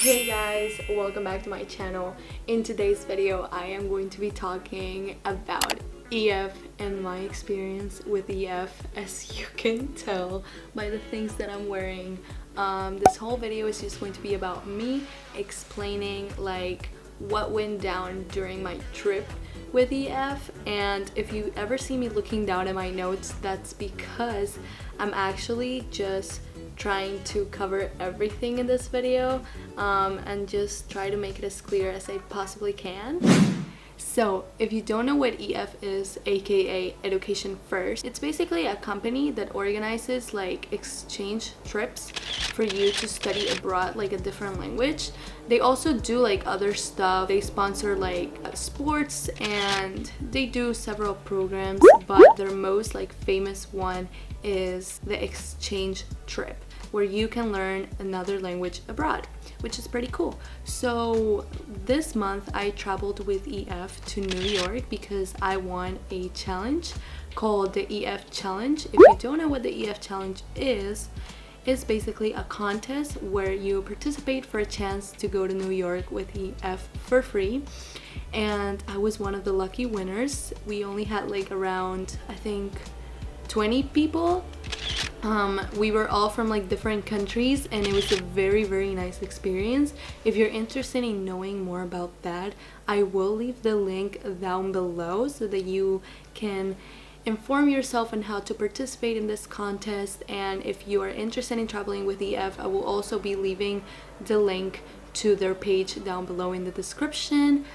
Hey guys, welcome back to my channel. In today's video, I am going to be talking about EF and my experience with EF, as you can tell by the things that I'm wearing. This whole video is just going to be about me explaining like what went down during my trip with EF, and if you ever see me looking down at my notes, that's because I'm actually just trying to cover everything in this video and just try to make it as clear as I possibly can. So if you don't know what EF is, aka Education First, it's basically a company that organizes like exchange trips for you to study abroad, like a different language. They also do like other stuff. They sponsor like sports and they do several programs, but their most like famous one is the exchange trip, where you can learn another language abroad, which is pretty cool. So this month I traveled with EF to New York because I won a challenge called the EF Challenge. If you don't know what the EF Challenge is, it's basically a contest where you participate for a chance to go to New York with EF for free. And I was one of the lucky winners. We only had like around, I think, 20 people. We were all from like different countries, and it was a very nice experience. If you're interested in knowing more about that, I will leave the link down below so that you can inform yourself on how to participate in this contest. And if you are interested in traveling with EF, I will also be leaving the link to their page down below in the description.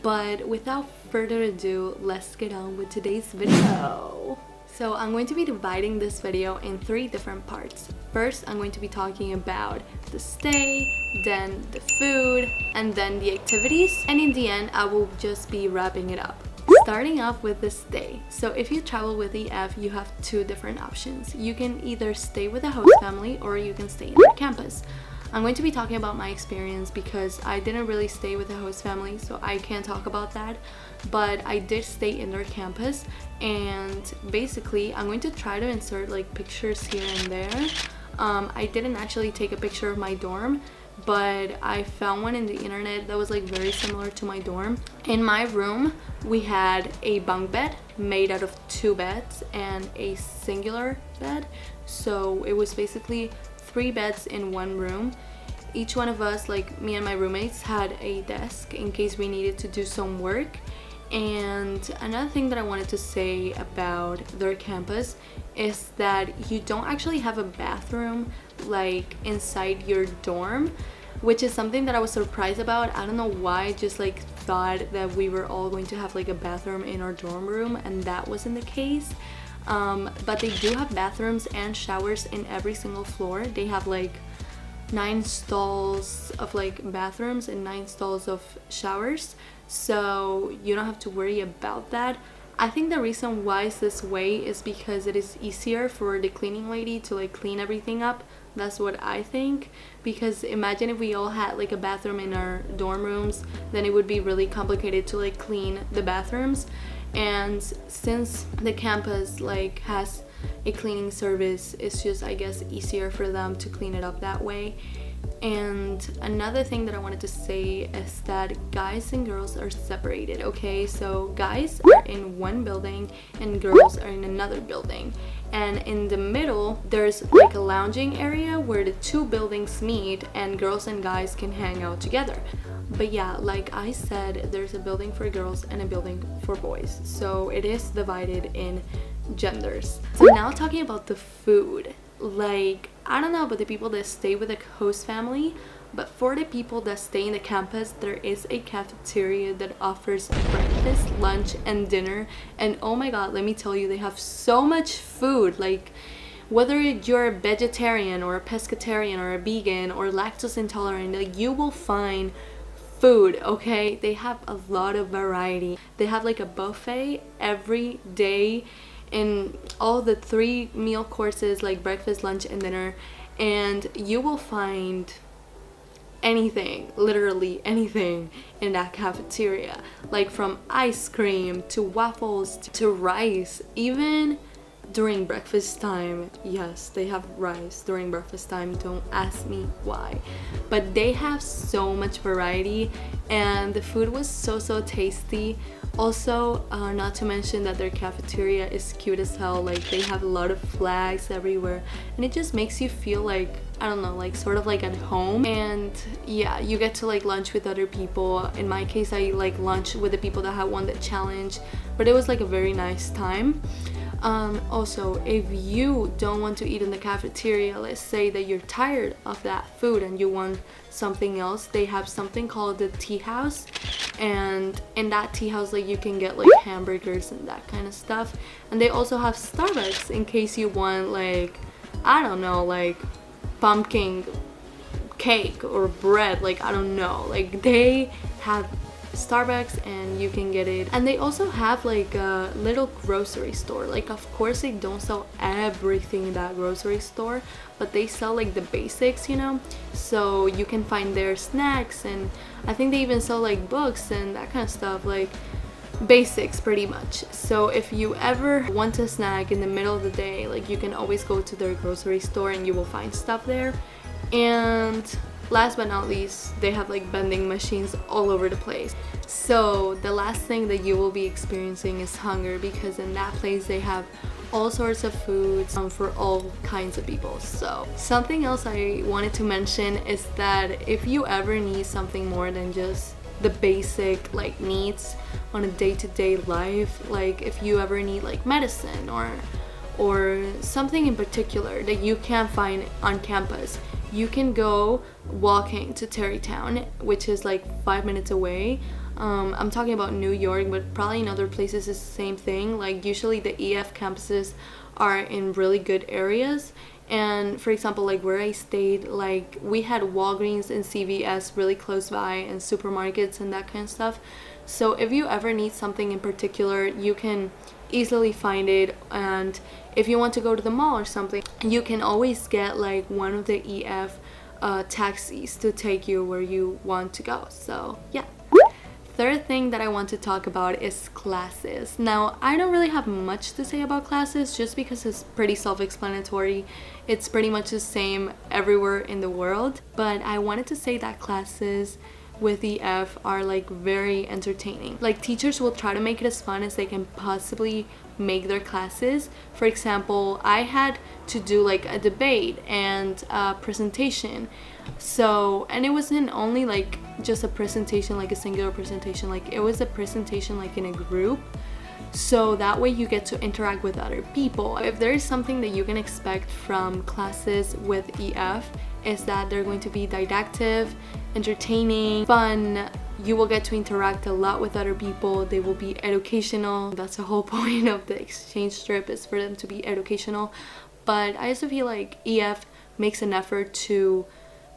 But without further ado, let's get on with today's video. So I'm going to be dividing this video in 3 different parts. First, I'm going to be talking about the stay, then the food, and then the activities. And in the end, I will just be wrapping it up. Starting off with the stay. So if you travel with EF, you have 2 different options. You can either stay with a host family or you can stay in their campus. I'm going to be talking about my experience because I didn't really stay with a host family, so I can't talk about that. But I did stay in their campus, and basically I'm going to try to insert like pictures here and there. I didn't actually take a picture of my dorm, but I found one in the internet that was like very similar to my dorm. In my room, we had a bunk bed made out of 2 beds and a singular bed. So it was basically 3 beds in one room. Each one of us, like me and my roommates, had a desk in case we needed to do some work. And another thing that I wanted to say about their campus is that you don't actually have a bathroom like inside your dorm, which is something that I was surprised about. I don't know why, I just like thought that we were all going to have like a bathroom in our dorm room, and that wasn't the case. But they do have bathrooms and showers in every single floor. They have like 9 stalls of like bathrooms and 9 stalls of showers, so you don't have to worry about that. I think the reason why it's this way is because it is easier for the cleaning lady to like clean everything up. That's what I think, because imagine if we all had like a bathroom in our dorm rooms, then it would be really complicated to like clean the bathrooms. And since the campus like has a cleaning service, it's just, I guess, easier for them to clean it up that way. And another thing that I wanted to say is that guys and girls are separated, okay? So guys are in one building and girls are in another building. And in the middle, there's like a lounging area where the 2 buildings meet and girls and guys can hang out together. But yeah, like I said, there's a building for girls and a building for boys. So it is divided in genders. So now talking about the food. Like, I don't know about the people that stay with a host family, but for the people that stay in the campus, there is a cafeteria that offers breakfast, lunch, and dinner. And oh my god, let me tell you, they have so much food. Like, whether you're a vegetarian or a pescatarian or a vegan or lactose intolerant, like, you will find food, okay? They have a lot of variety. They have like a buffet every day in all the 3 meal courses, like breakfast, lunch, and dinner, and you will find anything, literally anything in that cafeteria, like from ice cream to waffles to rice. Even during breakfast time. Yes, they have rice during breakfast time. Don't ask me why, but they have so much variety, and the food was so tasty. Also, not to mention that their cafeteria is cute as hell. Like, they have a lot of flags everywhere, and it just makes you feel like, I don't know, like sort of like at home. And yeah, you get to like lunch with other people. In my case, I like lunch with the people that had won the challenge, but it was like a very nice time. Also, if you don't want to eat in the cafeteria, let's say that you're tired of that food and you want something else, they have something called the tea house, and in that tea house, like, you can get like hamburgers and that kind of stuff. And they also have Starbucks in case you want, like, I don't know, like pumpkin cake or bread, like, I don't know, like they have Starbucks and you can get it. And they also have like a little grocery store. Like, of course they don't sell everything in that grocery store, but they sell like the basics, you know, so you can find their snacks, and I think they even sell like books and that kind of stuff, like basics pretty much. So if you ever want a snack in the middle of the day, like, you can always go to their grocery store and you will find stuff there. And last but not least, they have like vending machines all over the place. So the last thing that you will be experiencing is hunger, because in that place they have all sorts of foods for all kinds of people. So something else I wanted to mention is that if you ever need something more than just the basic like needs on a day-to-day life, like if you ever need like medicine or something in particular that you can't find on campus, you can go walking to Tarrytown, which is like 5 minutes away. I'm talking about New York, but probably in other places it's the same thing. Like, usually the EF campuses are in really good areas. And for example, like where I stayed, like we had Walgreens and CVS really close by, and supermarkets and that kind of stuff. So if you ever need something in particular, you can easily find it. And if you want to go to the mall or something, you can always get like one of the EF taxis to take you where you want to go. So yeah. Third thing that I want to talk about is classes. Now, I don't really have much to say about classes just because it's pretty self-explanatory. It's pretty much the same everywhere in the world. But I wanted to say that classes with EF are like very entertaining. Like, teachers will try to make it as fun as they can possibly make their classes. For example, I had to do like a debate and a presentation. So, and it wasn't only like just a presentation, like a singular presentation, like it was a presentation like in a group. So that way you get to interact with other people. If there is something that you can expect from classes with EF, is that they're going to be didactic, entertaining, fun. You will get to interact a lot with other people. They will be educational. That's the whole point of the exchange trip, is for them to be educational. But I also feel like EF makes an effort to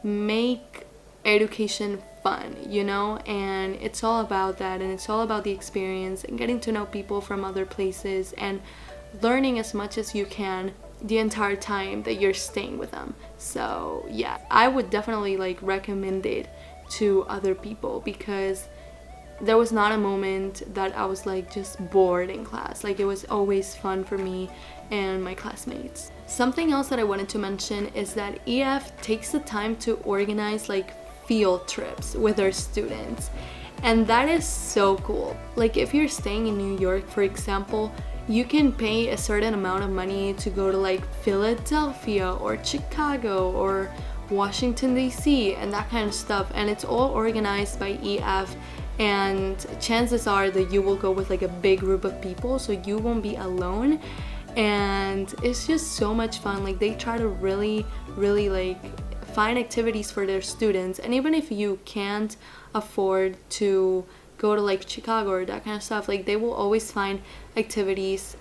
make education fun, you know, and it's all about that, and it's all about the experience and getting to know people from other places and learning as much as you can the entire time that you're staying with them. So yeah, I would definitely like recommend it to other people, because there was not a moment that I was like just bored in class. Like, it was always fun for me and my classmates. Something else that I wanted to mention is that EF takes the time to organize like field trips with their students, and that is so cool. Like, if you're staying in New York, for example, you can pay a certain amount of money to go to like Philadelphia or Chicago or Washington DC and that kind of stuff, and it's all organized by EF, and chances are that you will go with like a big group of people, so you won't be alone. And it's just so much fun. Like, they try to really like find activities for their students, and even if you can't afford to go to like Chicago or that kind of stuff, like they will always find activities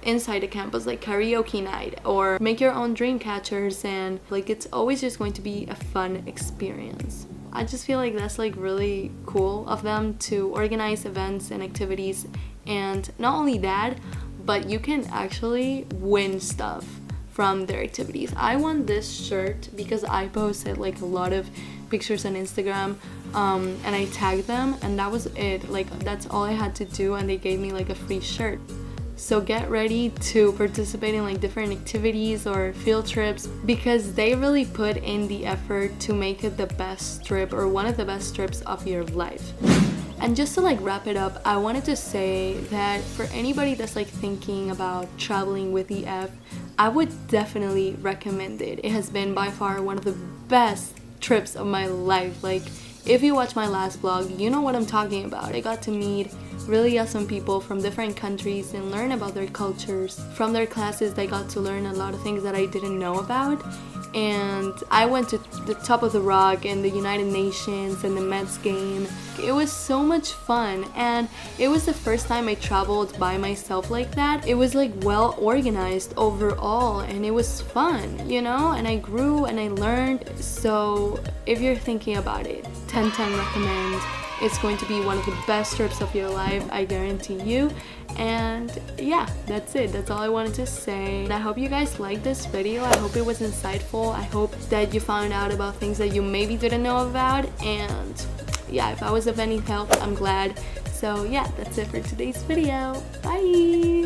inside the campus, like karaoke night or make your own dream catchers, and like it's always just going to be a fun experience. I just feel like that's like really cool of them to organize events and activities. And not only that, but you can actually win stuff from their activities. I won this shirt because I posted like a lot of pictures on Instagram and I tagged them, and that was it. Like, that's all I had to do, and they gave me like a free shirt. So get ready to participate in like different activities or field trips, because they really put in the effort to make it the best trip or one of the best trips of your life. And just to like wrap it up, I wanted to say that for anybody that's like thinking about traveling with EF, I would definitely recommend it. It has been by far one of the best trips of my life. Like, if you watch my last vlog, you know what I'm talking about. I got to meet really awesome people from different countries and learn about their cultures. From their classes, I got to learn a lot of things that I didn't know about. And I went to the top of the rock and the United Nations and the Mets game. It was so much fun, and it was the first time I traveled by myself like that. It was like well organized overall, and it was fun, you know, and I grew and I learned. So if you're thinking about it, 10/10 recommend. It's going to be one of the best trips of your life, I guarantee you. And yeah, that's it. That's all I wanted to say. And I hope you guys liked this video. I hope it was insightful. I hope that you found out about things that you maybe didn't know about. And yeah, if I was of any help, I'm glad. So yeah, that's it for today's video. Bye!